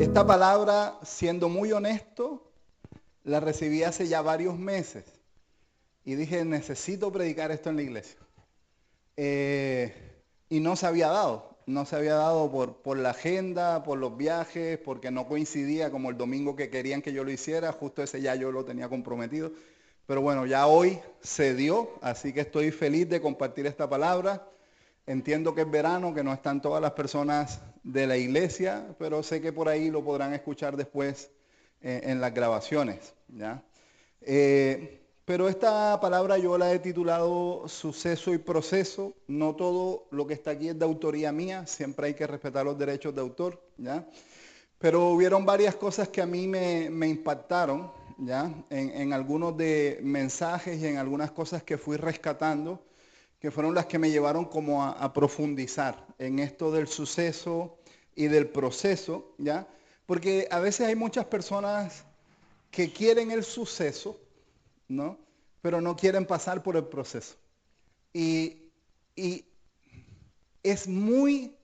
Esta palabra, siendo muy honesto, la recibí hace ya varios meses y dije, necesito predicar esto en la iglesia. Eh, y no se había dado por la agenda, por los viajes, porque no coincidía como el domingo que querían que yo lo hiciera, justo ese ya yo lo tenía comprometido. Pero bueno, ya hoy se dio, así que estoy feliz de compartir esta palabra. Entiendo que es verano, que no están todas las personas de la iglesia, pero sé que por ahí lo podrán escuchar después en las grabaciones, ¿ya? Pero esta palabra yo la he titulado Suceso y Proceso. No todo lo que está aquí es de autoría mía, siempre hay que respetar los derechos de autor, ¿ya? Pero hubieron varias cosas que a mí me impactaron, ¿ya? En algunos de mensajes y en algunas cosas que fui rescatando, que fueron las que me llevaron como a profundizar en esto del suceso y del proceso, ¿ya? Porque a veces hay muchas personas que quieren el suceso, ¿no? Pero no quieren pasar por el proceso. Y, y es muy,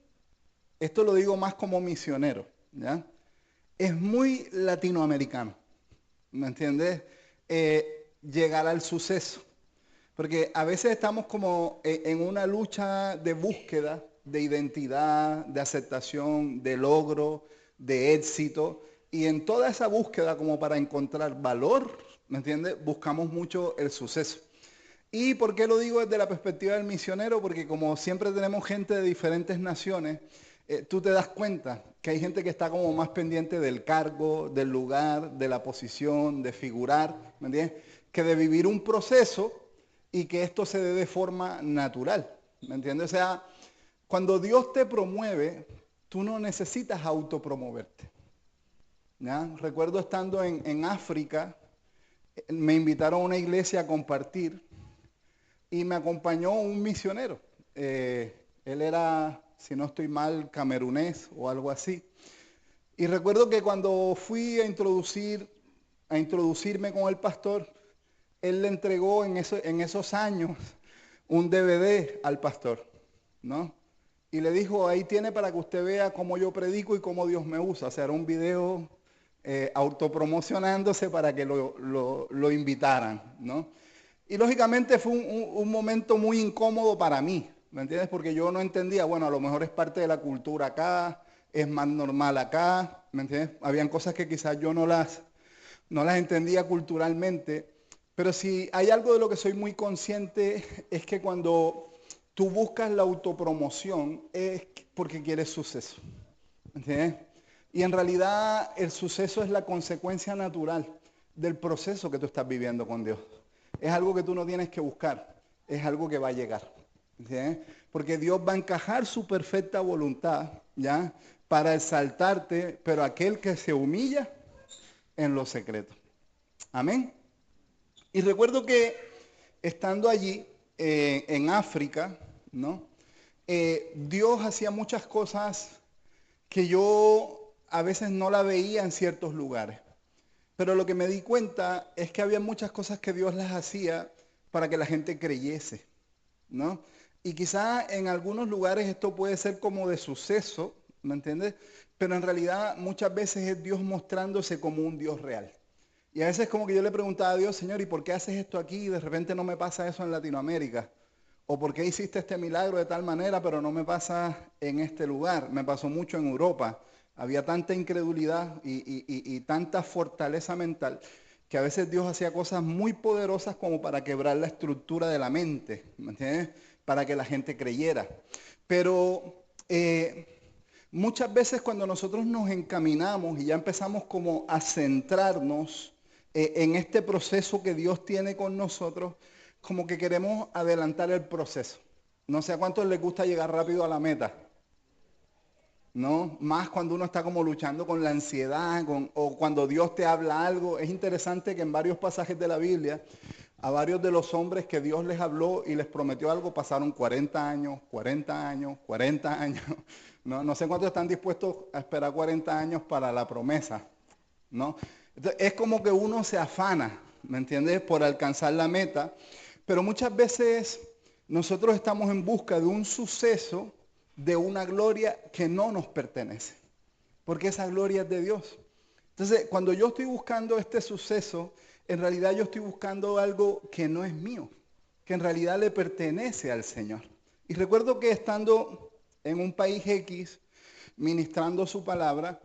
esto lo digo más como misionero, ¿ya? Es muy latinoamericano, ¿me entiendes? Llegar al suceso. Porque a veces estamos como en una lucha de búsqueda, de identidad, de aceptación, de logro, de éxito. Y en toda esa búsqueda como para encontrar valor, ¿me entiendes? Buscamos mucho el suceso. ¿Y por qué lo digo desde la perspectiva del misionero? Porque como siempre tenemos gente de diferentes naciones, tú te das cuenta que hay gente que está como más pendiente del cargo, del lugar, de la posición, de figurar, ¿me entiendes? Que de vivir un proceso y que esto se dé de forma natural, ¿me entiendes? O sea, cuando Dios te promueve, tú no necesitas autopromoverte, ¿ya? Recuerdo estando en África, me invitaron a una iglesia a compartir y me acompañó un misionero. Él era, si no estoy mal, camerunés o algo así. Y recuerdo que cuando fui a introducirme con el pastor, él le entregó en esos años un DVD al pastor, ¿no? Y le dijo, ahí tiene para que usted vea cómo yo predico y cómo Dios me usa. O sea, era un video autopromocionándose para que lo invitaran, ¿no? Y lógicamente fue un momento muy incómodo para mí, ¿me entiendes? Porque yo no entendía, bueno, a lo mejor es parte de la cultura acá, es más normal acá, ¿me entiendes? Habían cosas que quizás yo no las entendía culturalmente, pero si hay algo de lo que soy muy consciente es que cuando tú buscas la autopromoción es porque quieres suceso, ¿entiendes? Y en realidad el suceso es la consecuencia natural del proceso que tú estás viviendo con Dios. Es algo que tú no tienes que buscar, es algo que va a llegar, ¿entiendes? Porque Dios va a encajar su perfecta voluntad, ¿ya? Para exaltarte, pero aquel que se humilla en lo secreto. Amén. Y recuerdo que estando allí en África, ¿no? Dios hacía muchas cosas que yo a veces no la veía en ciertos lugares. Pero lo que me di cuenta es que había muchas cosas que Dios las hacía para que la gente creyese, ¿no? Y quizá en algunos lugares esto puede ser como de suceso, ¿me entiendes? Pero en realidad muchas veces es Dios mostrándose como un Dios real. Y a veces como que yo le preguntaba a Dios, Señor, ¿y por qué haces esto aquí y de repente no me pasa eso en Latinoamérica? ¿O por qué hiciste este milagro de tal manera pero no me pasa en este lugar? Me pasó mucho en Europa. Había tanta incredulidad y tanta fortaleza mental que a veces Dios hacía cosas muy poderosas como para quebrar la estructura de la mente, ¿me entiendes? Para que la gente creyera. Pero muchas veces cuando nosotros nos encaminamos y ya empezamos como a centrarnos en este proceso que Dios tiene con nosotros, como que queremos adelantar el proceso. No sé a cuántos les gusta llegar rápido a la meta, ¿no? Más cuando uno está como luchando con la ansiedad, o cuando Dios te habla algo. Es interesante que en varios pasajes de la Biblia, a varios de los hombres que Dios les habló y les prometió algo, pasaron 40 años, 40 años, 40 años. No sé cuántos están dispuestos a esperar 40 años para la promesa, ¿no? Entonces, es como que uno se afana, ¿me entiendes? Por alcanzar la meta, pero muchas veces nosotros estamos en busca de un suceso, de una gloria que no nos pertenece. porque esa gloria es de Dios. Entonces, cuando yo estoy buscando este suceso, en realidad yo estoy buscando algo que no es mío, que en realidad le pertenece al Señor. Y recuerdo que estando en un país X, ministrando su palabra,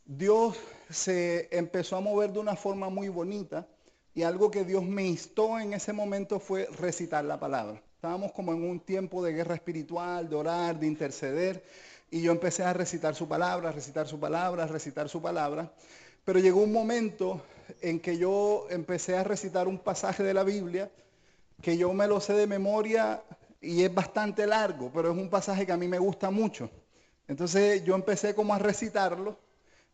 Dios se empezó a mover de una forma muy bonita y algo que Dios me instó en ese momento fue recitar la palabra. Estábamos como en un tiempo de guerra espiritual, de orar, de interceder, y yo empecé a recitar su palabra, recitar su palabra, recitar su palabra. Pero llegó un momento en que yo empecé a recitar un pasaje de la Biblia que yo me lo sé de memoria y es bastante largo, pero es un pasaje que a mí me gusta mucho. Entonces yo empecé como a recitarlo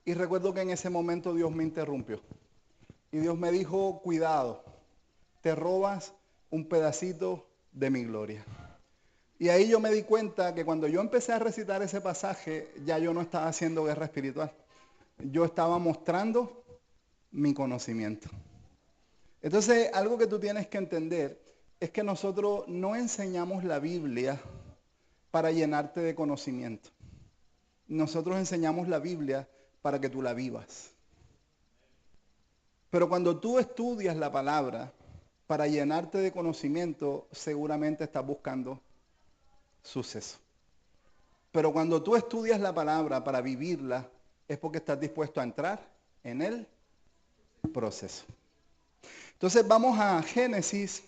y recuerdo que en ese momento Dios me interrumpió. Y Dios me dijo, cuidado, te robas un pedacito de mi gloria. Y ahí yo me di cuenta que cuando yo empecé a recitar ese pasaje, ya yo no estaba haciendo guerra espiritual. Yo estaba mostrando mi conocimiento. Entonces, algo que tú tienes que entender es que nosotros no enseñamos la Biblia para llenarte de conocimiento. Nosotros enseñamos la Biblia para que tú la vivas. Pero cuando tú estudias la palabra para llenarte de conocimiento, seguramente estás buscando suceso. Pero cuando tú estudias la palabra para vivirla, es porque estás dispuesto a entrar en el proceso. Entonces vamos a Génesis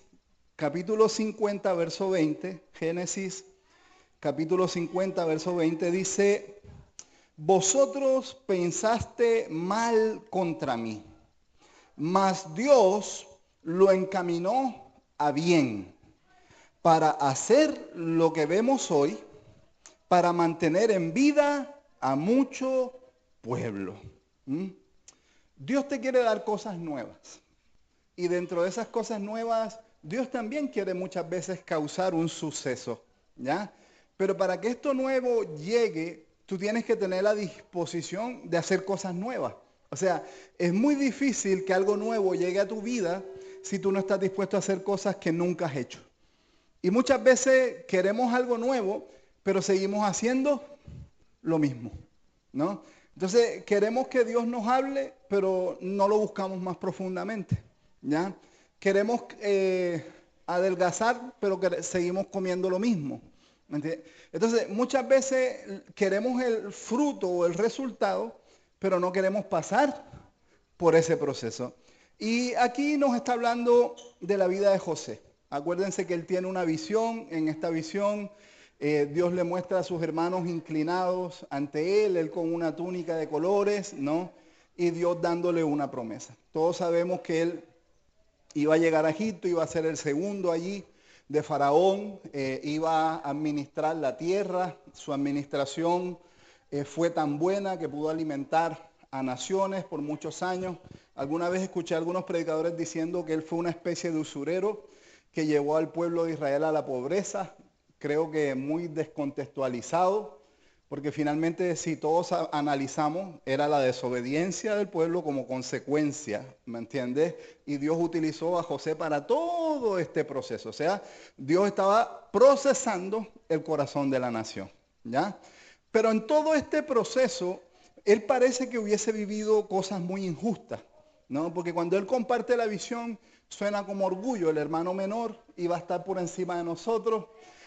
capítulo 50, verso 20. Génesis capítulo 50, verso 20 dice, vosotros pensaste mal contra mí, mas Dios lo encaminó a bien para hacer lo que vemos hoy, para mantener en vida a mucho pueblo. Dios te quiere dar cosas nuevas. Y dentro de esas cosas nuevas, Dios también quiere muchas veces causar un suceso, ¿ya? Pero para que esto nuevo llegue, tú tienes que tener la disposición de hacer cosas nuevas. O sea, es muy difícil que algo nuevo llegue a tu vida si tú no estás dispuesto a hacer cosas que nunca has hecho. Y muchas veces queremos algo nuevo, pero seguimos haciendo lo mismo, ¿no? Entonces, queremos que Dios nos hable, pero no lo buscamos más profundamente, ¿ya? Queremos adelgazar, pero seguimos comiendo lo mismo. ¿Me entiendes? Entonces, muchas veces queremos el fruto o el resultado, pero no queremos pasar por ese proceso. Y aquí nos está hablando de la vida de José. Acuérdense que él tiene una visión. En esta visión Dios le muestra a sus hermanos inclinados ante él con una túnica de colores, ¿no? Y Dios dándole una promesa. Todos sabemos que él iba a llegar a Egipto, iba a ser el segundo allí de Faraón, iba a administrar la tierra. Su administración fue tan buena que pudo alimentar a naciones por muchos años. Alguna vez escuché a algunos predicadores diciendo que él fue una especie de usurero que llevó al pueblo de Israel a la pobreza. Creo que muy descontextualizado, porque finalmente si todos analizamos, era la desobediencia del pueblo como consecuencia, ¿me entiendes? Y Dios utilizó a José para todo este proceso. O sea, Dios estaba procesando el corazón de la nación, ¿ya? Pero en todo este proceso, él parece que hubiese vivido cosas muy injustas, ¿no? Porque cuando él comparte la visión, suena como orgullo. El hermano menor iba a estar por encima de nosotros.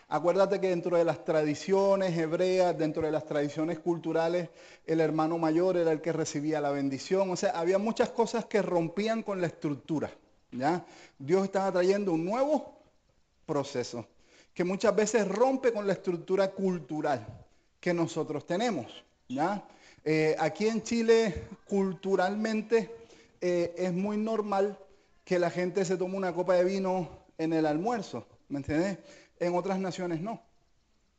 Acuérdate que dentro de las tradiciones hebreas, dentro de las tradiciones culturales, el hermano mayor era el que recibía la bendición. O sea, había muchas cosas que rompían con la estructura, ¿ya? Dios estaba trayendo un nuevo proceso que muchas veces rompe con la estructura cultural que nosotros tenemos, ¿ya? Aquí en Chile, culturalmente, es muy normal que la gente se tome una copa de vino en el almuerzo, ¿me entiendes? En otras naciones no,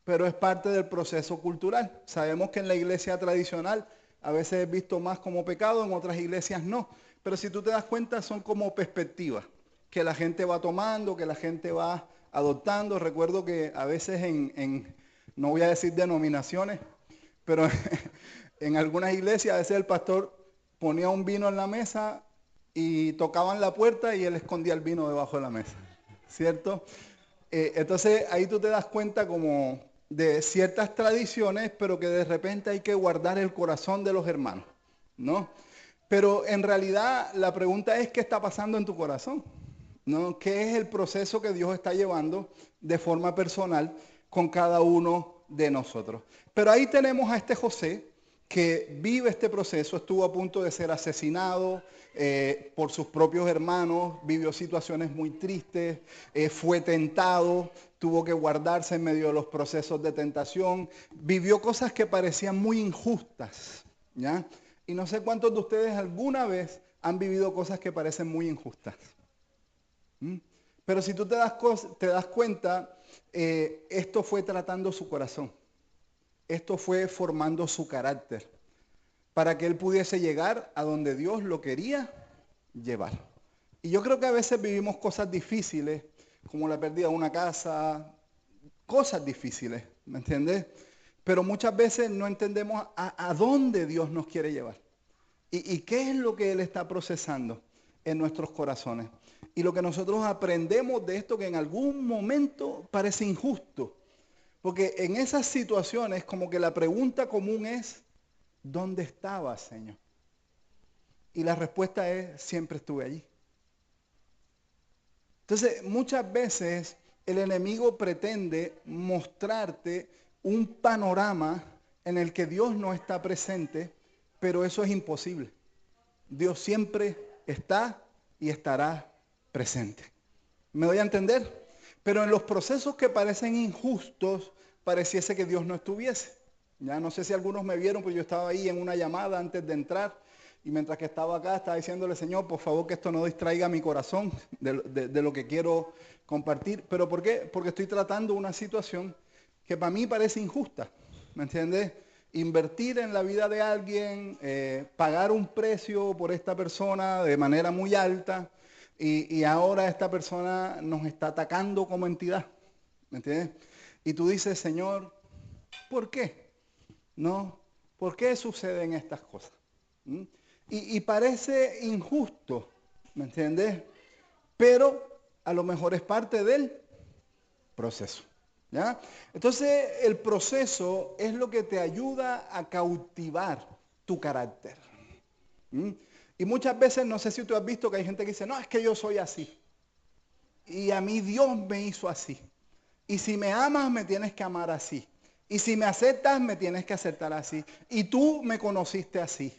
pero es parte del proceso cultural. Sabemos que en la iglesia tradicional a veces es visto más como pecado, en otras iglesias no, pero si tú te das cuenta son como perspectivas que la gente va tomando, que la gente va adoptando. Recuerdo que a veces no voy a decir denominaciones, pero en algunas iglesias a veces el pastor ponía un vino en la mesa y tocaban la puerta y él escondía el vino debajo de la mesa, ¿cierto? Entonces ahí tú te das cuenta como de ciertas tradiciones, pero que de repente hay que guardar el corazón de los hermanos, ¿no? Pero en realidad la pregunta es, ¿qué está pasando en tu corazón? ¿No? ¿Qué es el proceso que Dios está llevando de forma personal con cada uno de nosotros? Pero ahí tenemos a este José que vive este proceso, estuvo a punto de ser asesinado por sus propios hermanos, vivió situaciones muy tristes, fue tentado, tuvo que guardarse en medio de los procesos de tentación, vivió cosas que parecían muy injustas, ¿ya? Y no sé cuántos de ustedes alguna vez han vivido cosas que parecen muy injustas. ¿Mm? Pero si tú te das cuenta, esto fue tratando su corazón. Esto fue formando su carácter para que él pudiese llegar a donde Dios lo quería llevar. Y yo creo que a veces vivimos cosas difíciles, como la pérdida de una casa, cosas difíciles, ¿me entiendes? Pero muchas veces no entendemos a dónde Dios nos quiere llevar. Y qué es lo que Él está procesando en nuestros corazones. Y lo que nosotros aprendemos de esto que en algún momento parece injusto. Porque en esas situaciones como que la pregunta común es, ¿dónde estabas, Señor? Y la respuesta es, siempre estuve allí. Entonces, muchas veces el enemigo pretende mostrarte un panorama en el que Dios no está presente, pero eso es imposible. Dios siempre está y estará presente. ¿Me doy a entender? Pero en los procesos que parecen injustos, pareciese que Dios no estuviese. Ya no sé si algunos me vieron, pero yo estaba ahí en una llamada antes de entrar y mientras que estaba acá estaba diciéndole, Señor, por favor que esto no distraiga mi corazón de lo que quiero compartir. ¿Pero por qué? Porque estoy tratando una situación que para mí parece injusta. ¿Me entiendes? Invertir en la vida de alguien, pagar un precio por esta persona de manera muy alta y ahora esta persona nos está atacando como entidad. ¿Me entiendes? Y tú dices, Señor, ¿por qué? ¿No? ¿Por qué suceden estas cosas? ¿Mm? Y parece injusto, ¿me entiendes? Pero a lo mejor es parte del proceso. ¿Ya? Entonces el proceso es lo que te ayuda a cautivar tu carácter. ¿Mm? Y muchas veces, no sé si tú has visto que hay gente que dice, no, es que yo soy así. Y a mí Dios me hizo así. Y si me amas, me tienes que amar así. Y si me aceptas, me tienes que aceptar así. Y tú me conociste así.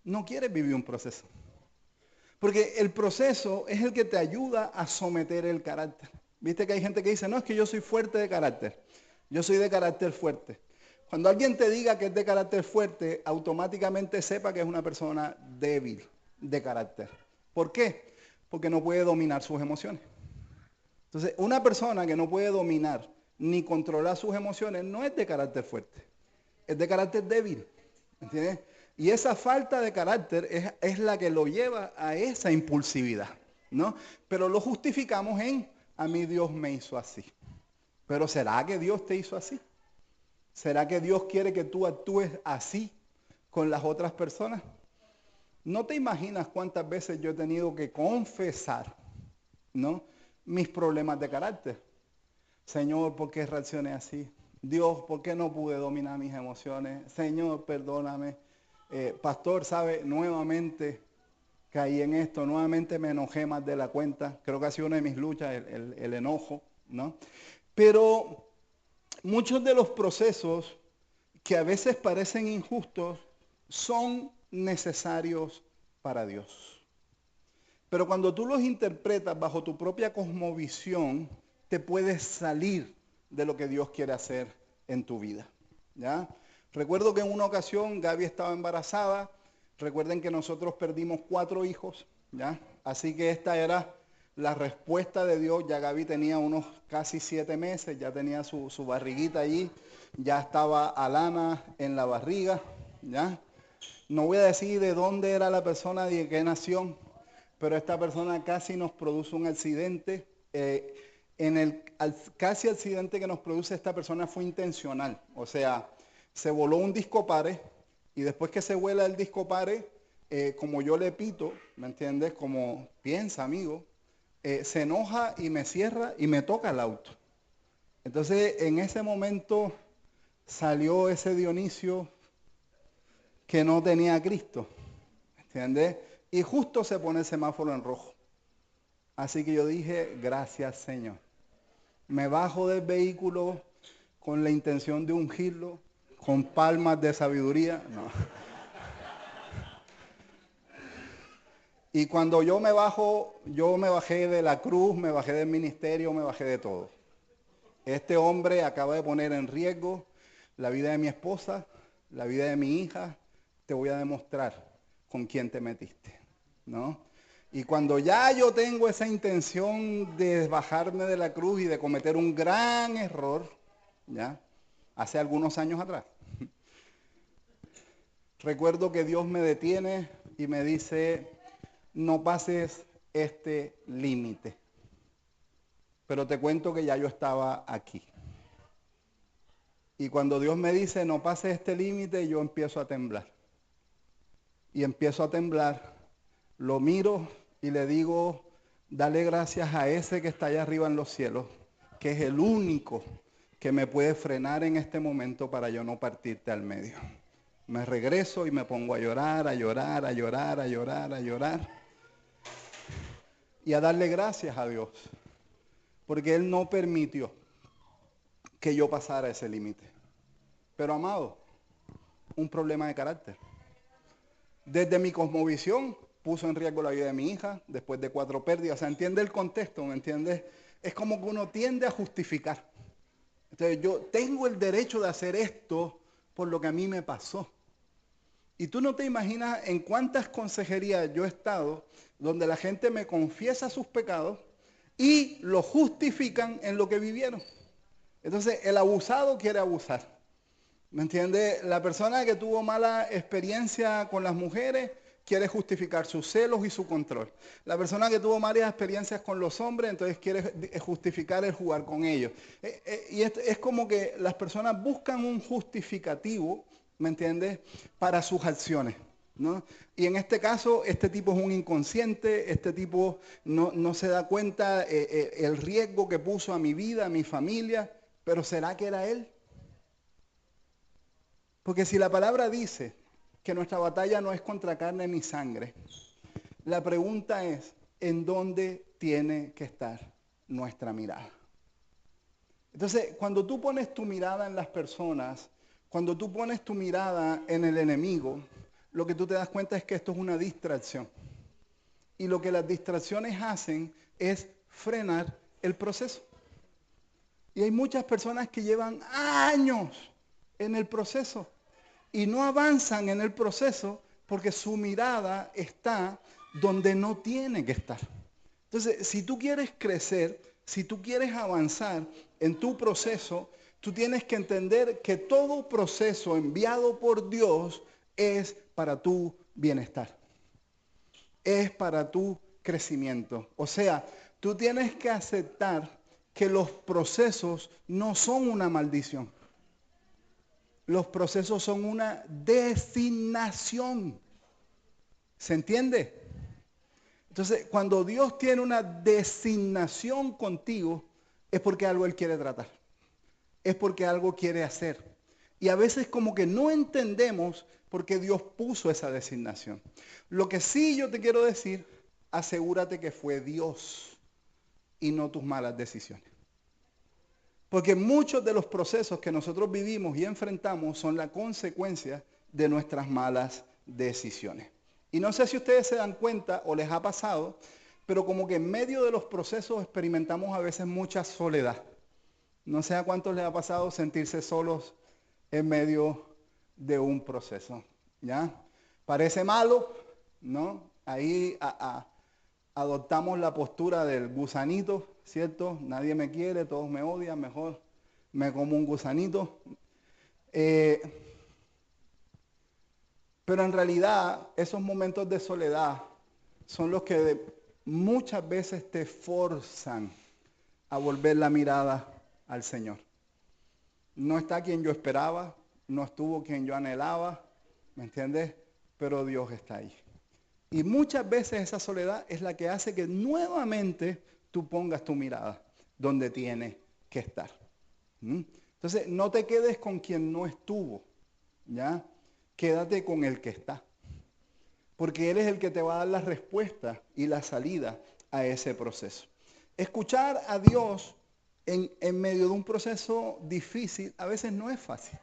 No quieres vivir un proceso. Porque el proceso es el que te ayuda a someter el carácter. Viste que hay gente que dice, no, es que yo soy fuerte de carácter. Yo soy de carácter fuerte. Cuando alguien te diga que es de carácter fuerte, automáticamente sepa que es una persona débil de carácter. ¿Por qué? Porque no puede dominar sus emociones. Entonces, una persona que no puede dominar ni controlar sus emociones no es de carácter fuerte, es de carácter débil. ¿Entiendes? Y esa falta de carácter es la que lo lleva a esa impulsividad, ¿no? Pero lo justificamos en, a mí Dios me hizo así. Pero ¿será que Dios te hizo así? ¿Será que Dios quiere que tú actúes así con las otras personas? No te imaginas cuántas veces yo he tenido que confesar, ¿no? Mis problemas de carácter. Señor, ¿por qué reaccioné así? Dios, ¿por qué no pude dominar mis emociones? Señor, perdóname. Pastor, ¿sabe? Nuevamente caí en esto, nuevamente me enojé más de la cuenta. Creo que ha sido una de mis luchas, el enojo, ¿no? Pero muchos de los procesos que a veces parecen injustos son necesarios para Dios. Pero cuando tú los interpretas bajo tu propia cosmovisión, te puedes salir de lo que Dios quiere hacer en tu vida. ¿Ya? Recuerdo que en una ocasión Gaby estaba embarazada. Recuerden que nosotros perdimos 4 hijos. ¿Ya? Así que esta era la respuesta de Dios. Ya Gaby tenía unos casi 7 meses, ya tenía su barriguita allí, ya estaba Alana en la barriga. ¿Ya? No voy a decir de dónde era la persona, de qué nación, pero esta persona casi nos produce un accidente. En el casi accidente que nos produce esta persona fue intencional. O sea, se voló un disco pare y después que se vuela el disco pare, como yo le pito, ¿me entiendes? Como piensa, amigo, se enoja y me cierra y me toca el auto. Entonces, en ese momento salió ese Dionisio que no tenía a Cristo, ¿entiendes? Y justo se pone el semáforo en rojo. Así que yo dije, gracias Señor. Me bajo del vehículo con la intención de ungirlo, con palmas de sabiduría. No. Y cuando yo me bajé de la cruz, me bajé del ministerio, me bajé de todo. Este hombre acaba de poner en riesgo la vida de mi esposa, la vida de mi hija. Te voy a demostrar con quién te metiste, ¿no? Y cuando ya yo tengo esa intención de bajarme de la cruz y de cometer un gran error, ¿ya? Hace algunos años atrás, recuerdo que Dios me detiene y me dice, no pases este límite. Pero te cuento que ya yo estaba aquí. Y cuando Dios me dice, no pases este límite, yo empiezo a temblar. Y empiezo a temblar, lo miro y le digo, dale gracias a ese que está allá arriba en los cielos, que es el único que me puede frenar en este momento para yo no partirte al medio. Me regreso y me pongo a llorar, a llorar, a llorar, a llorar, a llorar. Y a darle gracias a Dios, porque Él no permitió que yo pasara ese límite. Pero amado, un problema de carácter. Desde mi cosmovisión puso en riesgo la vida de mi hija después de 4 pérdidas. O sea, entiende el contexto, ¿me entiendes? Es como que uno tiende a justificar. Entonces yo tengo el derecho de hacer esto por lo que a mí me pasó. Y tú no te imaginas en cuántas consejerías yo he estado donde la gente me confiesa sus pecados y lo justifican en lo que vivieron. Entonces el abusado quiere abusar. ¿Me entiende? La persona que tuvo mala experiencia con las mujeres quiere justificar sus celos y su control. La persona que tuvo malas experiencias con los hombres, entonces quiere justificar el jugar con ellos. Y es como que las personas buscan un justificativo, ¿me entiendes?, para sus acciones, ¿no? Y en este caso, este tipo es un inconsciente, este tipo no se da cuenta el riesgo que puso a mi vida, a mi familia, pero ¿será que era él? Porque si la palabra dice que nuestra batalla no es contra carne ni sangre, la pregunta es, ¿en dónde tiene que estar nuestra mirada? Entonces, cuando tú pones tu mirada en las personas, cuando tú pones tu mirada en el enemigo, lo que tú te das cuenta es que esto es una distracción. Y lo que las distracciones hacen es frenar el proceso. Y hay muchas personas que llevan años en el proceso y no avanzan en el proceso porque su mirada está donde no tiene que estar. Entonces, si tú quieres crecer, si tú quieres avanzar en tu proceso, tú tienes que entender que todo proceso enviado por Dios es para tu bienestar. Es para tu crecimiento. O sea, tú tienes que aceptar que los procesos no son una maldición. Los procesos son una designación. ¿Se entiende? Entonces, cuando Dios tiene una designación contigo, es porque algo Él quiere tratar. Es porque algo quiere hacer. Y a veces como que no entendemos por qué Dios puso esa designación. Lo que sí yo te quiero decir, asegúrate que fue Dios y no tus malas decisiones. Porque muchos de los procesos que nosotros vivimos y enfrentamos son la consecuencia de nuestras malas decisiones. Y no sé si ustedes se dan cuenta o les ha pasado, pero como que en medio de los procesos experimentamos a veces mucha soledad. No sé a cuántos les ha pasado sentirse solos en medio de un proceso, ¿ya? Parece malo, ¿no? Ahí adoptamos la postura del gusanito, ¿cierto? Nadie me quiere, todos me odian, mejor me como un gusanito. Pero en realidad esos momentos de soledad son los que muchas veces te forzan a volver la mirada al Señor. No está quien yo esperaba, no estuvo quien yo anhelaba, ¿me entiendes? Pero Dios está ahí. Y muchas veces esa soledad es la que hace que nuevamente tú pongas tu mirada donde tiene que estar. ¿Mm? Entonces, no te quedes con quien no estuvo, ¿ya? Quédate con el que está. Porque Él es el que te va a dar la respuesta y la salida a ese proceso. Escuchar a Dios en medio de un proceso difícil a veces no es fácil,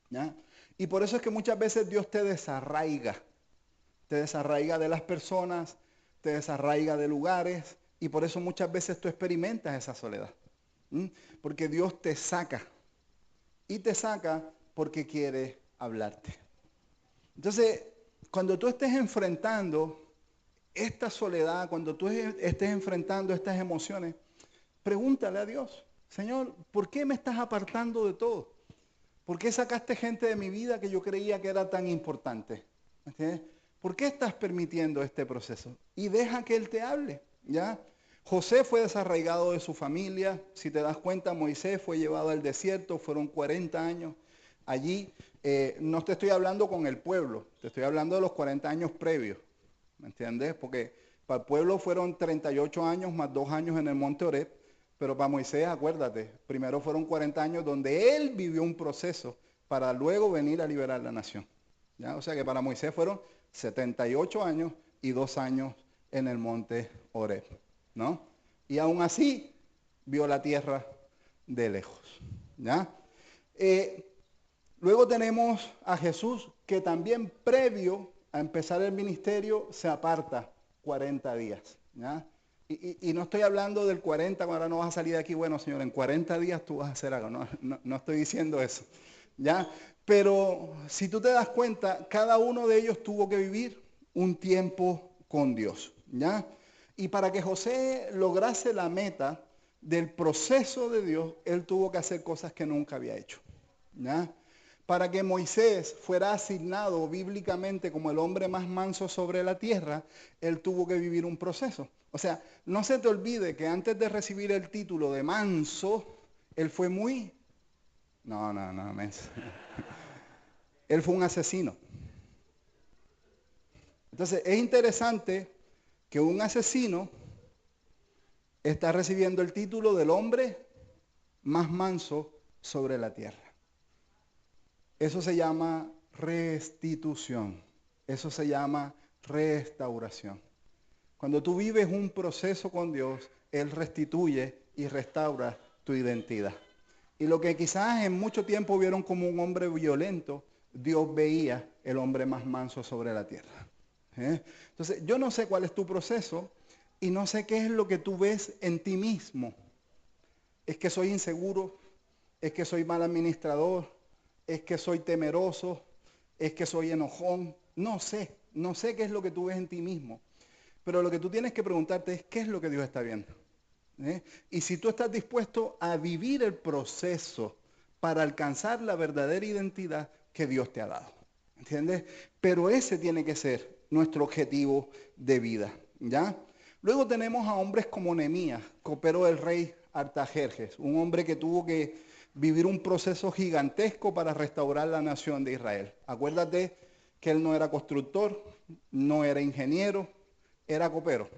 ¿ya? Y por eso es que muchas veces Dios te desarraiga de las personas, te desarraiga de lugares, y por eso muchas veces tú experimentas esa soledad. ¿Mm? Porque Dios te saca, y te saca porque quiere hablarte. Entonces, cuando tú estés enfrentando esta soledad, cuando tú estés enfrentando estas emociones, pregúntale a Dios, Señor, ¿por qué me estás apartando de todo? ¿Por qué sacaste gente de mi vida que yo creía que era tan importante? ¿Entiendes? ¿Por qué estás permitiendo este proceso? Y deja que Él te hable, ¿ya? José fue desarraigado de su familia. Si te das cuenta, Moisés fue llevado al desierto, fueron 40 años allí. No te estoy hablando con el pueblo, te estoy hablando de los 40 años previos, ¿me entiendes? Porque para el pueblo fueron 38 años más 2 años en el monte Oreb, pero para Moisés, acuérdate, primero fueron 40 años donde él vivió un proceso para luego venir a liberar la nación, ¿ya? O sea que para Moisés fueron 78 años y 2 años en el monte Oreb, ¿no? Y aún así vio la tierra de lejos, ¿ya? Luego tenemos a Jesús que también previo a empezar el ministerio se aparta 40 días, ¿ya? Y no estoy hablando del 40, ahora no vas a salir de aquí, bueno, Señor, en 40 días tú vas a hacer algo, no estoy diciendo eso, ¿ya? Pero si tú te das cuenta, cada uno de ellos tuvo que vivir un tiempo con Dios, ¿ya? Y para que José lograse la meta del proceso de Dios, él tuvo que hacer cosas que nunca había hecho, ¿ya? Para que Moisés fuera asignado bíblicamente como el hombre más manso sobre la tierra, él tuvo que vivir un proceso. O sea, no se te olvide que antes de recibir el título de manso, él fue muy... No, menso. Él fue un asesino. Entonces, es interesante que un asesino está recibiendo el título del hombre más manso sobre la tierra. Eso se llama restitución. Eso se llama restauración. Cuando tú vives un proceso con Dios, Él restituye y restaura tu identidad. Y lo que quizás en mucho tiempo vieron como un hombre violento, Dios veía el hombre más manso sobre la tierra. Entonces, yo no sé cuál es tu proceso y no sé qué es lo que tú ves en ti mismo. Es que soy inseguro, es que soy mal administrador, es que soy temeroso, es que soy enojón. No sé qué es lo que tú ves en ti mismo. Pero lo que tú tienes que preguntarte es qué es lo que Dios está viendo. Y si tú estás dispuesto a vivir el proceso para alcanzar la verdadera identidad que Dios te ha dado. ¿Entiendes? Pero ese tiene que ser nuestro objetivo de vida, ¿ya? Luego tenemos a hombres como Nehemías, copero del rey Artajerjes, un hombre que tuvo que vivir un proceso gigantesco para restaurar la nación de Israel. Acuérdate que él no era constructor, no era ingeniero, era copero.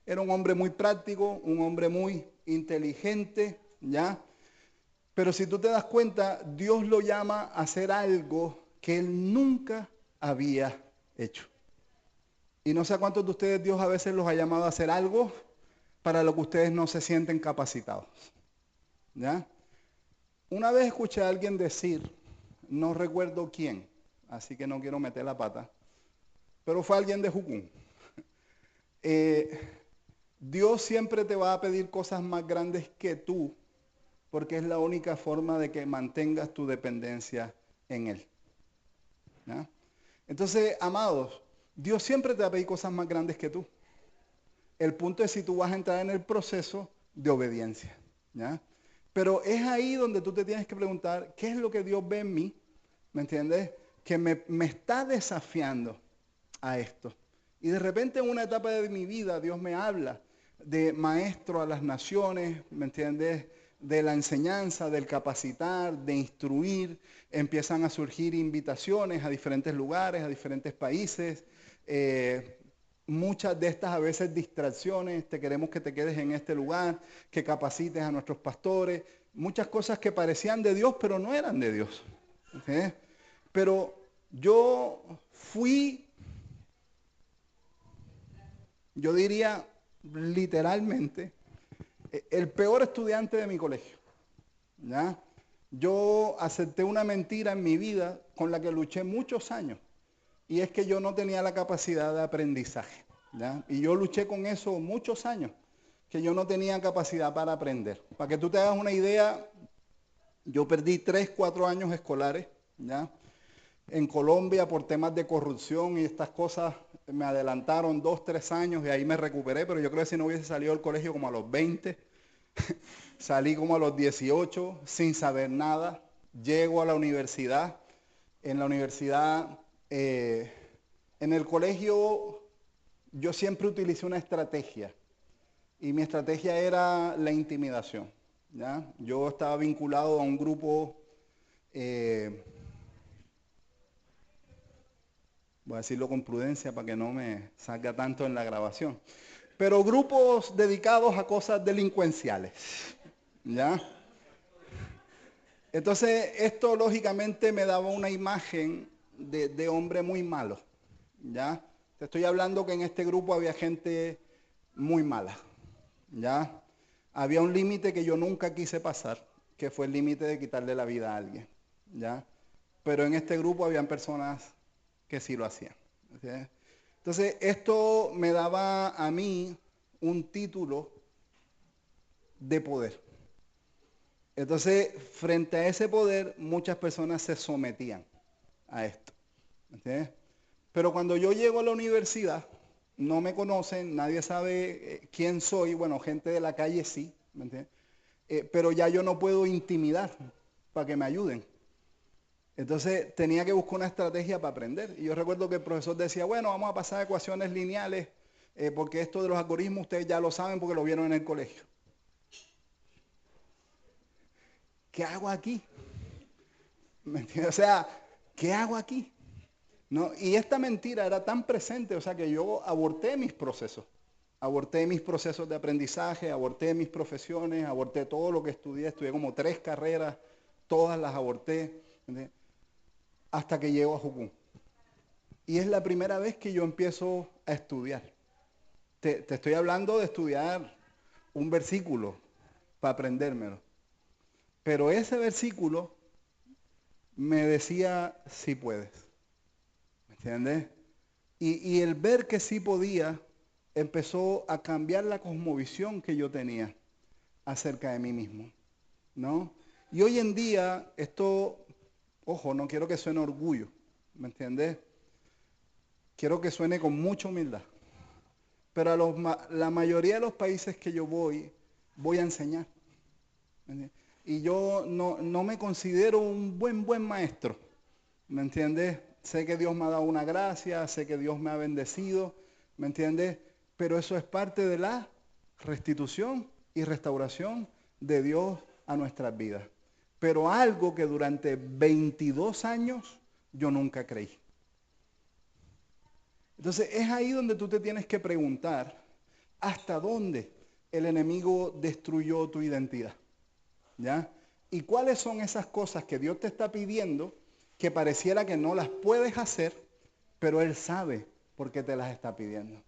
Era un hombre muy práctico, un hombre muy inteligente, ¿ya? Pero si tú te das cuenta, Dios lo llama a hacer algo que él nunca había hecho. Y no sé a cuántos de ustedes Dios a veces los ha llamado a hacer algo para lo que ustedes no se sienten capacitados, ¿ya? Una vez escuché a alguien decir, no recuerdo quién, así que no quiero meter la pata, pero fue alguien de Jucún. Dios siempre te va a pedir cosas más grandes que tú, porque es la única forma de que mantengas tu dependencia en Él, ¿ya? Entonces, amados, Dios siempre te va a pedir cosas más grandes que tú. El punto es si tú vas a entrar en el proceso de obediencia, ¿ya? Pero es ahí donde tú te tienes que preguntar, ¿qué es lo que Dios ve en mí? ¿Me entiendes? Que me está desafiando a esto. Y de repente en una etapa de mi vida Dios me habla de maestro a las naciones, ¿me entiendes? De la enseñanza, del capacitar, de instruir. Empiezan a surgir invitaciones a diferentes lugares, a diferentes países. Muchas de estas a veces distracciones, te queremos que te quedes en este lugar, que capacites a nuestros pastores. muchas cosas que parecían de Dios, pero no eran de Dios. ¿Ok? Pero yo fui, yo diría literalmente, el peor estudiante de mi colegio. ¿Ya? Yo acepté una mentira en mi vida con la que luché muchos años. Y es que yo no tenía la capacidad de aprendizaje. ¿Ya? Y yo luché con eso muchos años, que yo no tenía capacidad para aprender. Para que tú te hagas una idea, yo perdí 3, 4 años escolares, ¿ya? En Colombia por temas de corrupción y estas cosas me adelantaron 2, 3 años y ahí me recuperé, pero yo creo que si no hubiese salido del colegio como a los 20, salí como a los 18 sin saber nada, llego a la universidad, en la universidad, en el colegio yo siempre utilicé una estrategia y mi estrategia era la intimidación, ¿ya? Yo estaba vinculado a un grupo, eh, voy a decirlo con prudencia para que no me salga tanto en la grabación, pero grupos dedicados a cosas delincuenciales, ¿ya? Entonces, esto lógicamente me daba una imagen de hombre muy malo, ¿ya? Te estoy hablando que en este grupo había gente muy mala, ¿ya? Había un límite que yo nunca quise pasar, que fue el límite de quitarle la vida a alguien, ¿ya? Pero en este grupo habían personas que sí lo hacían, ¿sí? Entonces, esto me daba a mí un título de poder. Entonces, frente a ese poder, muchas personas se sometían a esto. ¿Entiendes? Pero cuando yo llego a la universidad, no me conocen, nadie sabe quién soy, bueno, gente de la calle sí, ¿me entiendes? Pero ya yo no puedo intimidar para que me ayuden. Entonces tenía que buscar una estrategia para aprender. Y yo recuerdo que el profesor decía, bueno, vamos a pasar a ecuaciones lineales, porque esto de los algoritmos ustedes ya lo saben porque lo vieron en el colegio. ¿Qué hago aquí? ¿Me entiendes? O sea, ¿qué hago aquí? ¿No? Y esta mentira era tan presente, o sea, que yo aborté mis procesos. Aborté mis procesos de aprendizaje, aborté mis profesiones, aborté todo lo que estudié como 3 carreras, todas las aborté, ¿entiendes? Hasta que llego a Jucún. Y es la primera vez que yo empiezo a estudiar. Te estoy hablando de estudiar un versículo para aprendérmelo. Pero ese versículo me decía, sí puedes. ¿Me entiendes? Y el ver que sí podía empezó a cambiar la cosmovisión que yo tenía acerca de mí mismo, ¿no? Y hoy en día, esto, ojo, no quiero que suene orgullo, ¿me entiendes? Quiero que suene con mucha humildad. Pero la mayoría de los países que yo voy a enseñar. ¿Me entiendes? Y yo no me considero un buen maestro, ¿me entiendes? Sé que Dios me ha dado una gracia, sé que Dios me ha bendecido, ¿me entiendes? Pero eso es parte de la restitución y restauración de Dios a nuestras vidas. Pero algo que durante 22 años yo nunca creí. Entonces es ahí donde tú te tienes que preguntar hasta dónde el enemigo destruyó tu identidad, ¿ya? ¿Y cuáles son esas cosas que Dios te está pidiendo que pareciera que no las puedes hacer, pero Él sabe por qué te las está pidiendo?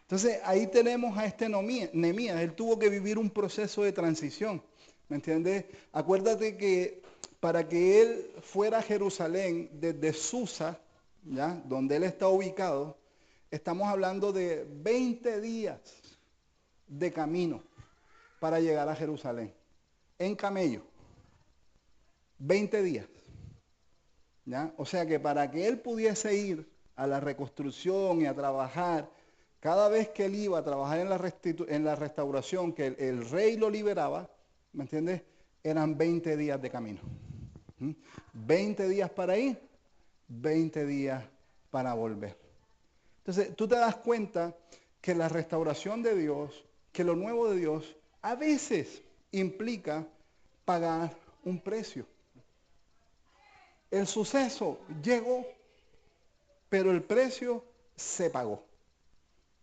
Entonces ahí tenemos a este Nehemías, él tuvo que vivir un proceso de transición, ¿me entiendes? Acuérdate que para que él fuera a Jerusalén desde Susa, ¿ya? Donde él está ubicado, estamos hablando de 20 días de camino para llegar a Jerusalén, en camello, 20 días, ¿ya? O sea que para que él pudiese ir a la reconstrucción y a trabajar, cada vez que él iba a trabajar en la restauración, que el rey lo liberaba, ¿me entiendes? Eran 20 días de camino. 20 días para ir, 20 días para volver. Entonces, tú te das cuenta que la restauración de Dios, que lo nuevo de Dios, a veces implica pagar un precio. El suceso llegó, pero el precio se pagó.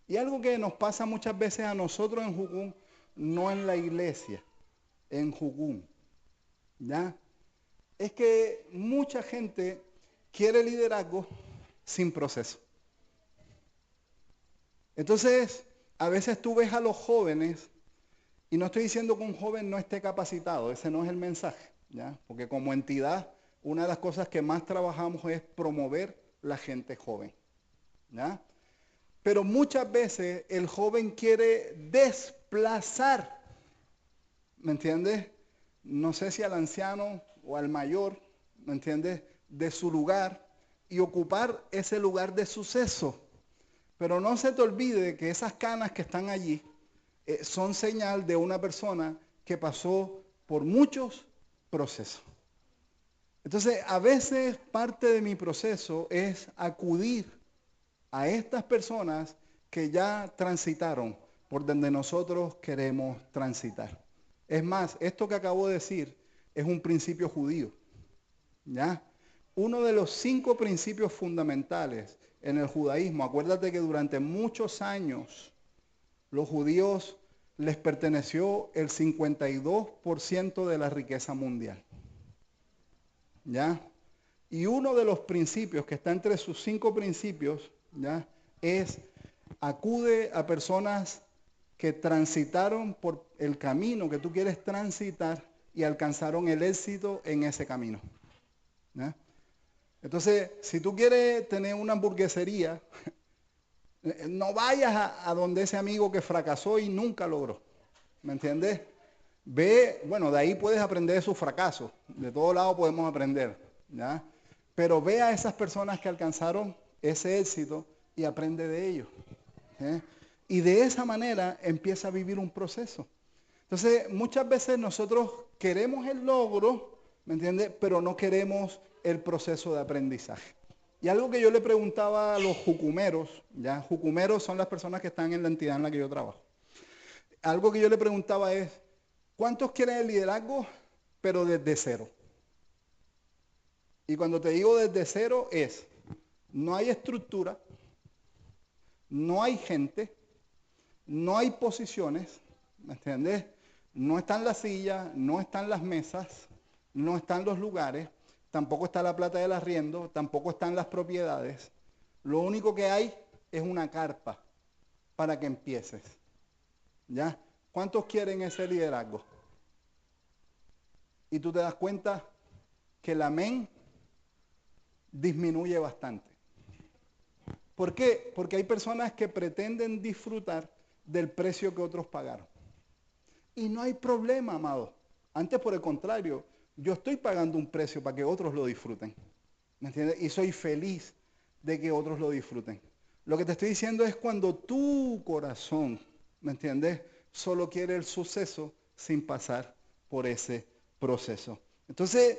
Y algo que nos pasa muchas veces a nosotros en Jucún, no en la iglesia, en Jucún. ¿Ya? Es que mucha gente quiere liderazgo sin proceso. Entonces, a veces tú ves a los jóvenes, y no estoy diciendo que un joven no esté capacitado, ese no es el mensaje, ¿ya? Porque como entidad, una de las cosas que más trabajamos es promover la gente joven, ¿ya? Pero muchas veces el joven quiere desplazar, ¿me entiendes? No sé si al anciano o al mayor, ¿me entiendes? De su lugar y ocupar ese lugar de suceso. Pero no se te olvide que esas canas que están allí son señal de una persona que pasó por muchos procesos. Entonces, a veces parte de mi proceso es acudir a estas personas que ya transitaron por donde nosotros queremos transitar. Es más, esto que acabo de decir es un principio judío, ¿ya? Uno de los 5 principios fundamentales en el judaísmo. Acuérdate que durante muchos años los judíos les perteneció el 52% de la riqueza mundial, ¿ya? Y uno de los principios que está entre sus 5 principios, ¿ya? Es acude a personas que transitaron por el camino que tú quieres transitar y alcanzaron el éxito en ese camino, ¿ya? Entonces, si tú quieres tener una hamburguesería, no vayas a donde ese amigo que fracasó y nunca logró, ¿me entiendes? Ve, bueno, de ahí puedes aprender de sus fracasos, de todos lados podemos aprender, ¿ya? Pero ve a esas personas que alcanzaron ese éxito y aprende de ellos, ¿eh? Y de esa manera empieza a vivir un proceso. Entonces, muchas veces nosotros queremos el logro, ¿me entiendes? Pero no queremos el proceso de aprendizaje. Y algo que yo le preguntaba a los jucumeros, ¿ya? Jucumeros son las personas que están en la entidad en la que yo trabajo. Algo que yo le preguntaba es, ¿cuántos quieren el liderazgo, pero desde cero? Y cuando te digo desde cero es, no hay estructura, no hay gente, no hay posiciones, ¿me entiendes? No están las sillas, no están las mesas, no están los lugares, tampoco está la plata del arriendo, tampoco están las propiedades. Lo único que hay es una carpa para que empieces, ¿ya? ¿Cuántos quieren ese liderazgo? Y tú te das cuenta que el amén disminuye bastante. ¿Por qué? Porque hay personas que pretenden disfrutar del precio que otros pagaron. Y no hay problema, amado. Antes, por el contrario, yo estoy pagando un precio para que otros lo disfruten. ¿Me entiendes? Y soy feliz de que otros lo disfruten. Lo que te estoy diciendo es cuando tu corazón, ¿me entiendes? Solo quiere el suceso sin pasar por ese proceso. Entonces,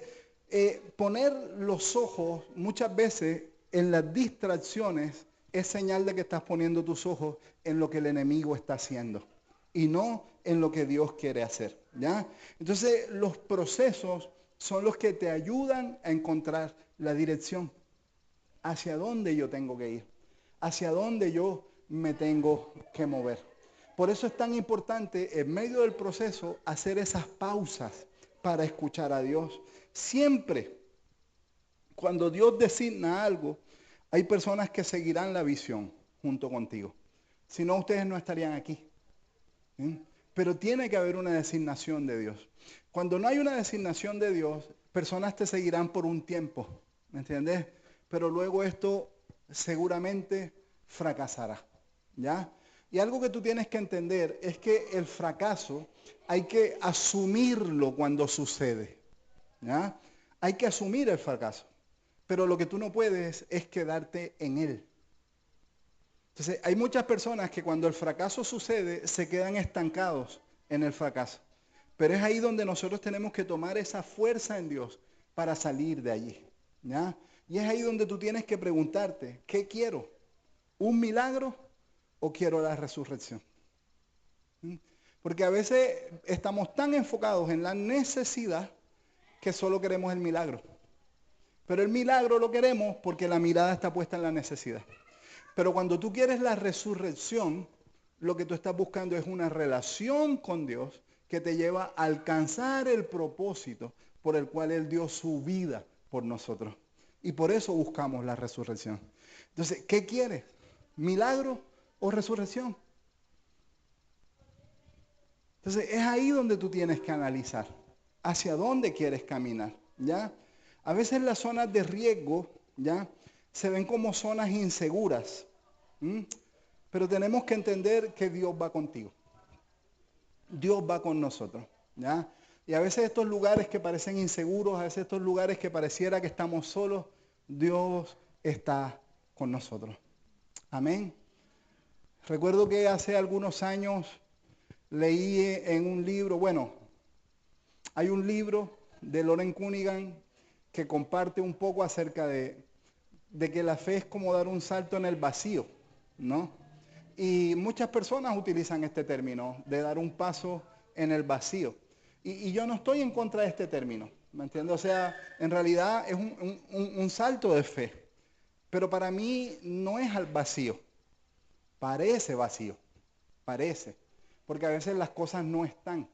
poner los ojos muchas veces en las distracciones es señal de que estás poniendo tus ojos en lo que el enemigo está haciendo y no en lo que Dios quiere hacer, ¿ya? Entonces, los procesos son los que te ayudan a encontrar la dirección. ¿Hacia dónde yo tengo que ir? ¿Hacia dónde yo me tengo que mover? Por eso es tan importante en medio del proceso hacer esas pausas para escuchar a Dios. Siempre, cuando Dios designa algo, hay personas que seguirán la visión junto contigo. Si no, ustedes no estarían aquí. ¿Sí? Pero tiene que haber una designación de Dios. Cuando no hay una designación de Dios, personas te seguirán por un tiempo, ¿me entiendes? Pero luego esto seguramente fracasará, ¿ya? Y algo que tú tienes que entender es que el fracaso hay que asumirlo cuando sucede, ¿ya? Hay que asumir el fracaso, pero lo que tú no puedes es quedarte en él. Entonces, hay muchas personas que cuando el fracaso sucede se quedan estancados en el fracaso. Pero es ahí donde nosotros tenemos que tomar esa fuerza en Dios para salir de allí, ¿ya? Y es ahí donde tú tienes que preguntarte, ¿qué quiero? ¿Un milagro o quiero la resurrección? ¿Mm? Porque a veces estamos tan enfocados en la necesidad que solo queremos el milagro. Pero el milagro lo queremos porque la mirada está puesta en la necesidad. Pero cuando tú quieres la resurrección, lo que tú estás buscando es una relación con Dios que te lleva a alcanzar el propósito por el cual Él dio su vida por nosotros. Y por eso buscamos la resurrección. Entonces, ¿qué quieres? ¿Milagro o resurrección? Entonces, es ahí donde tú tienes que analizar hacia dónde quieres caminar, ¿ya? A veces las zonas de riesgo, ¿ya?, se ven como zonas inseguras, ¿m? Pero tenemos que entender que Dios va contigo. Dios va con nosotros, ¿ya? Y a veces estos lugares que parecen inseguros, a veces estos lugares que pareciera que estamos solos, Dios está con nosotros. Amén. Recuerdo que hace algunos años leí en un libro, bueno, hay un libro de Loren Cunningham que comparte un poco acerca de que la fe es como dar un salto en el vacío, ¿no? Y muchas personas utilizan este término, de dar un paso en el vacío. Y yo no estoy en contra de este término, ¿me entiendes? O sea, en realidad es un salto de fe. Pero para mí no es al vacío, parece vacío, parece. Porque a veces las cosas no están.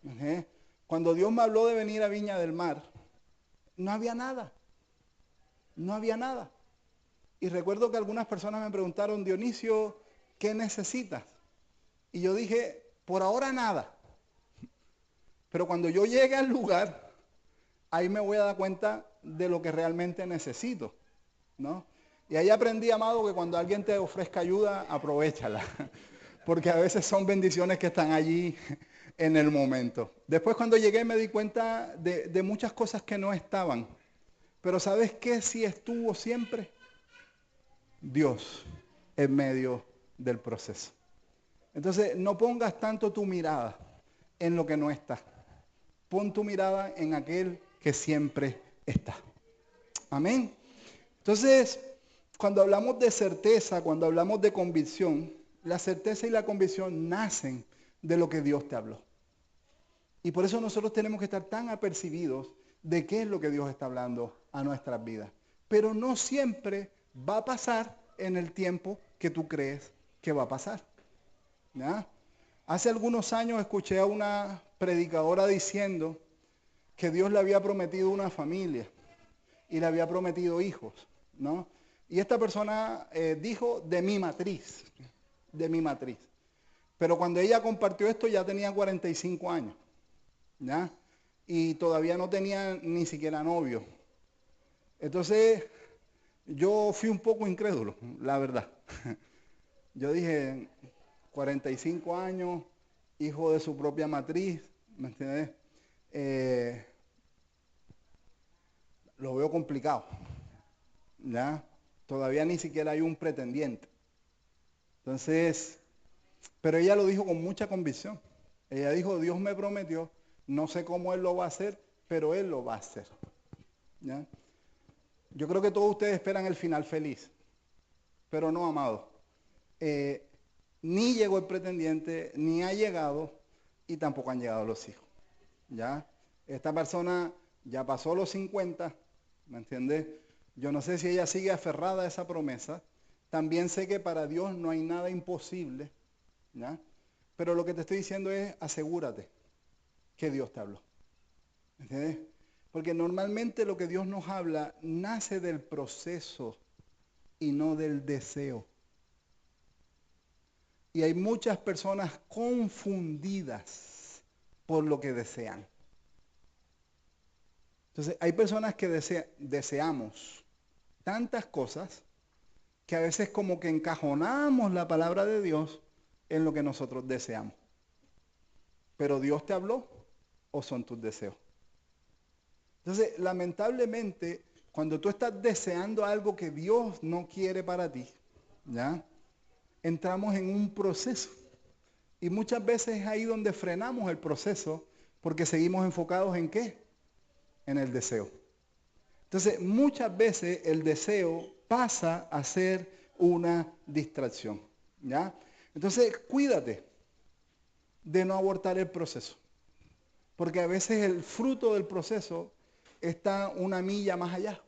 ¿Eh? Cuando Dios me habló de venir a Viña del Mar, no había nada, no había nada. Y recuerdo que algunas personas me preguntaron, Dionisio, ¿qué necesitas? Y yo dije, por ahora nada. Pero cuando yo llegue al lugar, ahí me voy a dar cuenta de lo que realmente necesito, ¿no? Y ahí aprendí, amado, que cuando alguien te ofrezca ayuda, aprovéchala. Porque a veces son bendiciones que están allí en el momento. Después cuando llegué me di cuenta de muchas cosas que no estaban. Pero ¿sabes qué sí estuvo siempre? Dios en medio del proceso. Entonces, no pongas tanto tu mirada en lo que no está. Pon tu mirada en aquel que siempre está. Amén. Entonces, cuando hablamos de certeza, cuando hablamos de convicción, la certeza y la convicción nacen de lo que Dios te habló. Y por eso nosotros tenemos que estar tan apercibidos de qué es lo que Dios está hablando a nuestras vidas. Pero no siempre va a pasar en el tiempo que tú crees que va a pasar. ¿Ya? Hace algunos años escuché a una predicadora diciendo que Dios le había prometido una familia y le había prometido hijos, ¿no? Y esta persona dijo de mi matriz, de mi matriz. Pero cuando ella compartió esto ya tenía 45 años, ¿ya? Y todavía no tenía ni siquiera novio. Entonces yo fui un poco incrédulo, la verdad. Yo dije, 45 años, hijo de su propia matriz, ¿me entiendes? Lo veo complicado, ¿ya? Todavía ni siquiera hay un pretendiente. Entonces, pero ella lo dijo con mucha convicción. Ella dijo, Dios me prometió, no sé cómo Él lo va a hacer, pero Él lo va a hacer. ¿Ya? Yo creo que todos ustedes esperan el final feliz, pero no, amado. Ni llegó el pretendiente, ni ha llegado, y tampoco han llegado los hijos. ¿Ya? Esta persona ya pasó los 50, ¿me entiendes? Yo no sé si ella sigue aferrada a esa promesa. También sé que para Dios no hay nada imposible, ¿ya? Pero lo que te estoy diciendo es, asegúrate que Dios te habló. ¿Me entiendes? Porque normalmente lo que Dios nos habla nace del proceso y no del deseo. Y hay muchas personas confundidas por lo que desean. Entonces, hay personas que deseamos tantas cosas que a veces como que encajonamos la palabra de Dios en lo que nosotros deseamos. ¿Pero Dios te habló o son tus deseos? Entonces, lamentablemente, cuando tú estás deseando algo que Dios no quiere para ti, ¿ya? Entramos en un proceso. Y muchas veces es ahí donde frenamos el proceso porque seguimos enfocados ¿en qué? En el deseo. Entonces, muchas veces el deseo pasa a ser una distracción, ¿ya? Entonces, cuídate de no abortar el proceso, porque a veces el fruto del proceso está una milla más allá.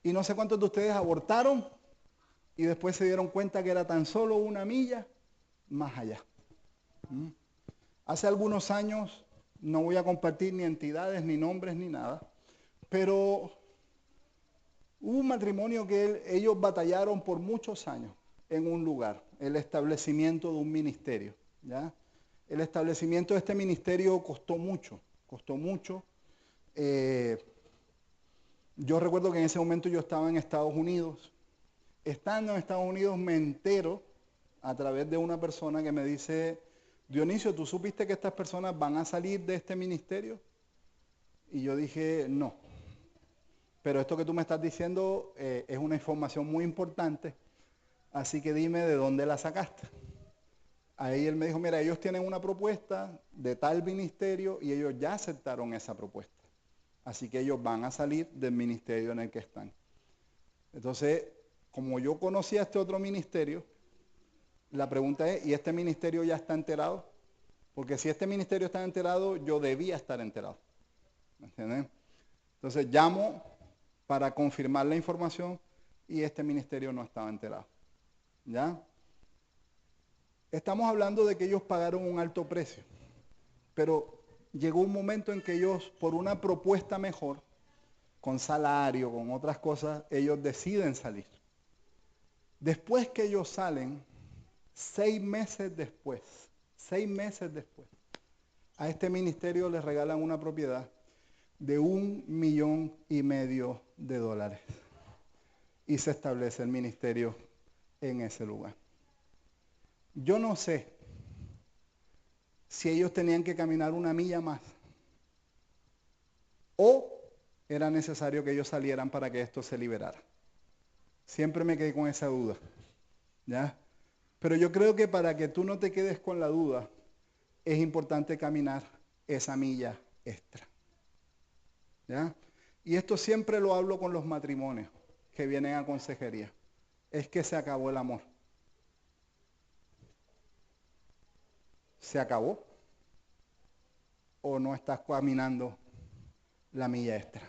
Y no sé cuántos de ustedes abortaron y después se dieron cuenta que era tan solo una milla más allá. Hace algunos años No voy a compartir ni entidades, ni nombres, ni nada. Pero hubo un matrimonio que ellos batallaron por muchos años en un lugar, el establecimiento de un ministerio, ¿ya? El establecimiento de este ministerio costó mucho, costó mucho. Yo recuerdo que en ese momento yo estaba en Estados Unidos. Estando en Estados Unidos me entero a través de una persona que me dice, Dionisio, ¿tú supiste que estas personas van a salir de este ministerio? Y yo dije, no. Pero esto que tú me estás diciendo es una información muy importante, así que dime de dónde la sacaste. Ahí él me dijo, mira, ellos tienen una propuesta de tal ministerio y ellos ya aceptaron esa propuesta. Así que ellos van a salir del ministerio en el que están. Entonces, como yo conocía este otro ministerio, la pregunta es, ¿y este ministerio ya está enterado? Porque si este ministerio está enterado, yo debía estar enterado. ¿Me entienden? Entonces llamo para confirmar la información y este ministerio no estaba enterado. ¿Ya? Estamos hablando de que ellos pagaron un alto precio, pero llegó un momento en que ellos, por una propuesta mejor, con salario, con otras cosas, ellos deciden salir. Después que ellos salen, 6 meses después, a este ministerio les regalan una propiedad de $1,500,000 y se establece el ministerio en ese lugar. Yo no sé si ellos tenían que caminar 1 milla más o era necesario que ellos salieran para que esto se liberara. Siempre me quedé con esa duda, ¿ya? Pero yo creo que para que tú no te quedes con la duda, es importante caminar esa milla extra, ¿ya? Y esto siempre lo hablo con los matrimonios que vienen a consejería. Es que se acabó el amor. ¿Se acabó? ¿O no estás caminando la milla extra?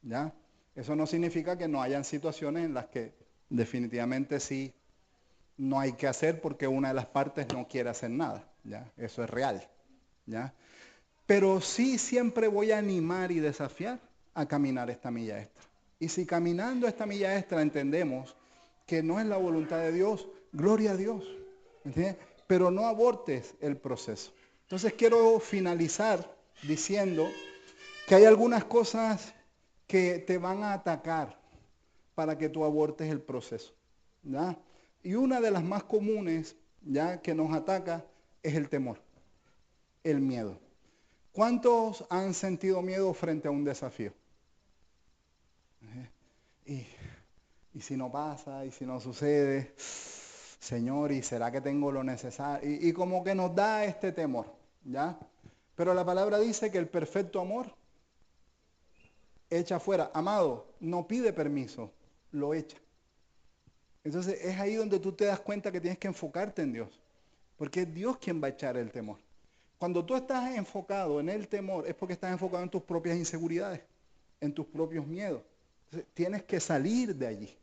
¿Ya? Eso no significa que no hayan situaciones en las que definitivamente sí no hay que hacer porque una de las partes no quiere hacer nada, ¿ya? Eso es real, ¿ya? Pero sí siempre voy a animar y desafiar a caminar esta milla extra. Y si caminando esta milla extra entendemos que no es la voluntad de Dios, gloria a Dios, ¿entiendes? Pero no abortes el proceso. Entonces quiero finalizar diciendo que hay algunas cosas que te van a atacar para que tú abortes el proceso, ¿ya? Y una de las más comunes, ya, que nos ataca es el temor, el miedo. ¿Cuántos han sentido miedo frente a un desafío? Y si no pasa, y si no sucede, Señor, ¿y será que tengo lo necesario? Y como que nos da este temor, ¿ya? Pero la palabra dice que el perfecto amor echa fuera. Amado, no pide permiso, lo echa. Entonces es ahí donde tú te das cuenta que tienes que enfocarte en Dios, porque es Dios quien va a echar el temor. Cuando tú estás enfocado en el temor es porque estás enfocado en tus propias inseguridades, en tus propios miedos. Entonces, tienes que salir de allí,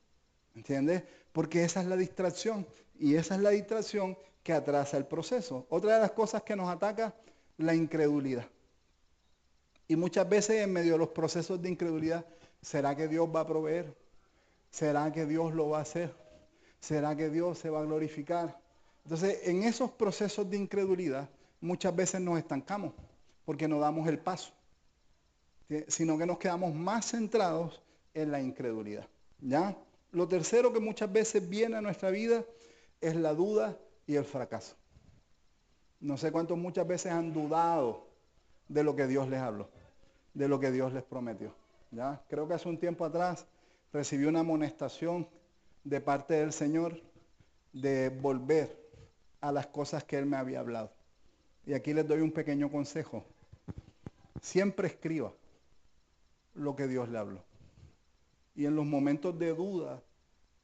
¿entiendes? Porque esa es la distracción y esa es la distracción que atrasa el proceso. Otra de las cosas que nos ataca, la incredulidad. Y muchas veces en medio de los procesos de incredulidad, ¿será que Dios va a proveer? ¿Será que Dios lo va a hacer? ¿Será que Dios se va a glorificar? Entonces, en esos procesos de incredulidad, muchas veces nos estancamos porque no damos el paso, sino que nos quedamos más centrados en la incredulidad, ¿ya? Lo tercero que muchas veces viene a nuestra vida es la duda y el fracaso. No sé cuántos muchas veces han dudado de lo que Dios les habló, de lo que Dios les prometió, ¿ya? Creo que hace un tiempo atrás recibí una amonestación de parte del Señor de volver a las cosas que Él me había hablado. Y aquí les doy un pequeño consejo. Siempre escriba lo que Dios le habló. Y en los momentos de duda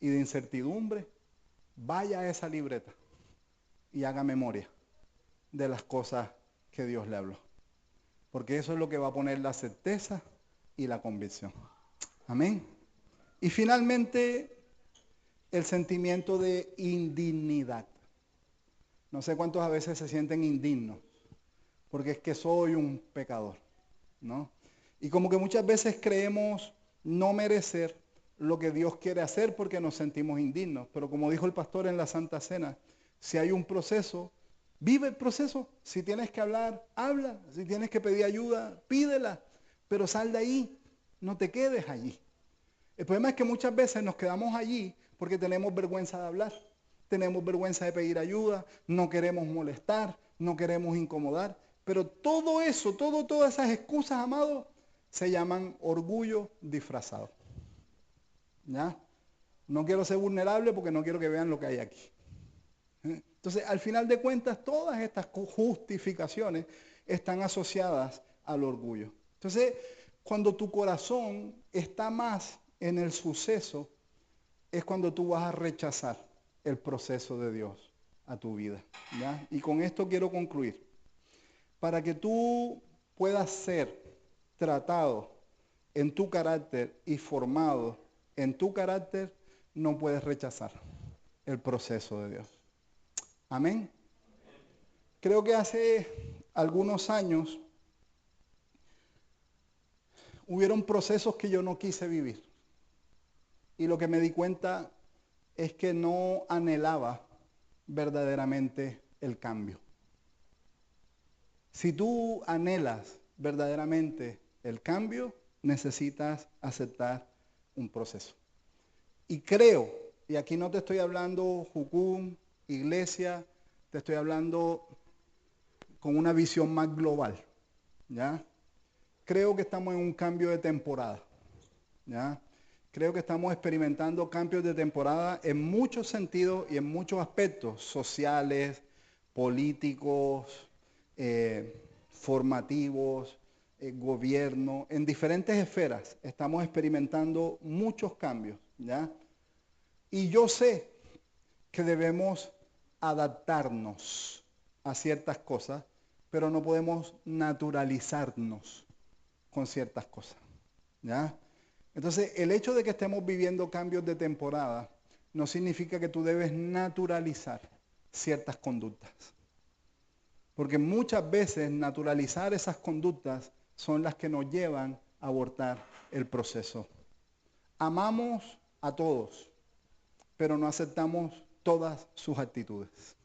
y de incertidumbre, vaya a esa libreta y haga memoria de las cosas que Dios le habló. Porque eso es lo que va a poner la certeza y la convicción. Amén. Y finalmente, el sentimiento de indignidad. No sé cuántos a veces se sienten indignos porque es que soy un pecador, ¿no? Y como que muchas veces creemos no merecer lo que Dios quiere hacer porque nos sentimos indignos. Pero como dijo el pastor en la Santa Cena, si hay un proceso, vive el proceso. Si tienes que hablar, habla. Si tienes que pedir ayuda, pídela. Pero sal de ahí, no te quedes allí. El problema es que muchas veces nos quedamos allí porque tenemos vergüenza de hablar, tenemos vergüenza de pedir ayuda, no queremos molestar, no queremos incomodar. Pero todo eso, todas esas excusas, amados, se llaman orgullo disfrazado. ¿Ya? No quiero ser vulnerable porque no quiero que vean lo que hay aquí. Entonces, al final de cuentas, todas estas justificaciones están asociadas al orgullo. Entonces, cuando tu corazón está más en el suceso, es cuando tú vas a rechazar el proceso de Dios a tu vida. ¿Ya? Y con esto quiero concluir. Para que tú puedas ser tratado en tu carácter y formado en tu carácter, no puedes rechazar el proceso de Dios. Amén. Creo que hace algunos años hubieron procesos que yo no quise vivir. Y lo que me di cuenta es que no anhelaba verdaderamente el cambio. Si tú anhelas verdaderamente el cambio, necesitas aceptar un proceso. Y creo, y aquí no te estoy hablando Jucum, iglesia, te estoy hablando con una visión más global, ¿ya? Creo que estamos en un cambio de temporada, ¿ya? Creo que estamos experimentando cambios de temporada en muchos sentidos y en muchos aspectos, sociales, políticos, formativos, gobierno, en diferentes esferas estamos experimentando muchos cambios, ¿ya? Y yo sé que debemos adaptarnos a ciertas cosas, pero no podemos naturalizarnos con ciertas cosas, ¿ya? Entonces, el hecho de que estemos viviendo cambios de temporada no significa que tú debes naturalizar ciertas conductas. Porque muchas veces naturalizar esas conductas son las que nos llevan a abortar el proceso. Amamos a todos, pero no aceptamos todas sus actitudes.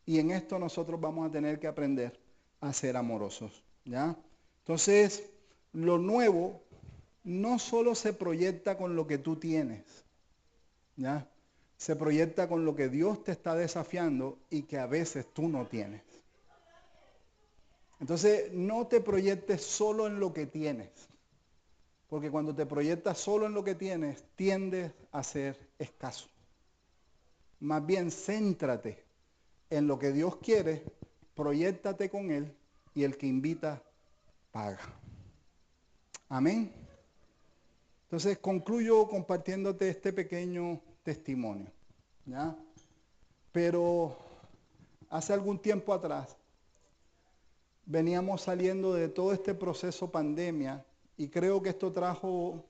Y en esto nosotros vamos a tener que aprender a ser amorosos, ¿ya? Entonces, lo nuevo no solo se proyecta con lo que tú tienes, ¿ya? Se proyecta con lo que Dios te está desafiando y que a veces tú no tienes. Entonces, no te proyectes solo en lo que tienes, porque cuando te proyectas solo en lo que tienes, tiendes a ser escaso. Más bien, céntrate en lo que Dios quiere, proyéctate con Él y el que invita, paga. Amén. Entonces, concluyo compartiéndote este pequeño testimonio, ¿ya? Pero hace algún tiempo atrás veníamos saliendo de todo este proceso pandemia y creo que esto trajo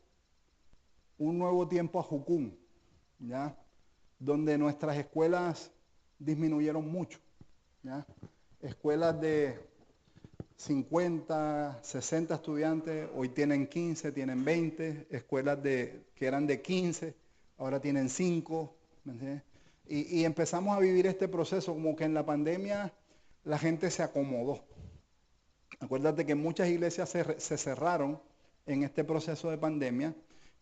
un nuevo tiempo a Jucum, ¿ya? Donde nuestras escuelas disminuyeron mucho, ¿ya? Escuelas de 50, 60 estudiantes, hoy tienen 15, tienen 20, escuelas que eran de 15, ahora tienen 5, ¿me entiendes? Y empezamos a vivir este proceso como que en la pandemia la gente se acomodó. Acuérdate que muchas iglesias se cerraron en este proceso de pandemia.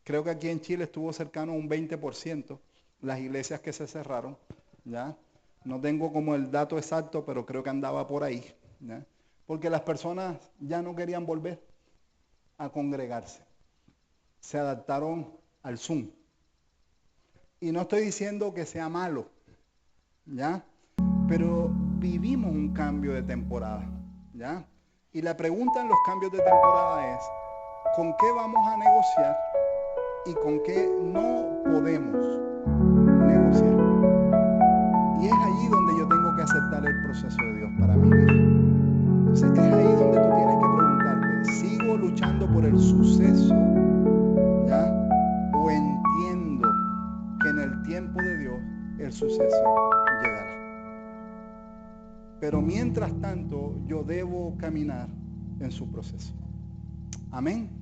Creo que aquí en Chile estuvo cercano a un 20% las iglesias que se cerraron, ¿ya? No tengo como el dato exacto, pero creo que andaba por ahí, ¿ya? Porque las personas ya no querían volver a congregarse. Se adaptaron al Zoom. Y no estoy diciendo que sea malo, ¿ya? Pero vivimos un cambio de temporada, ¿ya? Y la pregunta en los cambios de temporada es, ¿con qué vamos a negociar y con qué no podemos negociar? Y es allí donde yo tengo que aceptar el proceso de Dios para mi vida. Entonces es ahí donde tú tienes que preguntarte, ¿sigo luchando por el suceso? ¿Ya? ¿O entiendo que en el tiempo de Dios el suceso llegará? pero mientras tanto yo debo caminar en su proceso. Amén.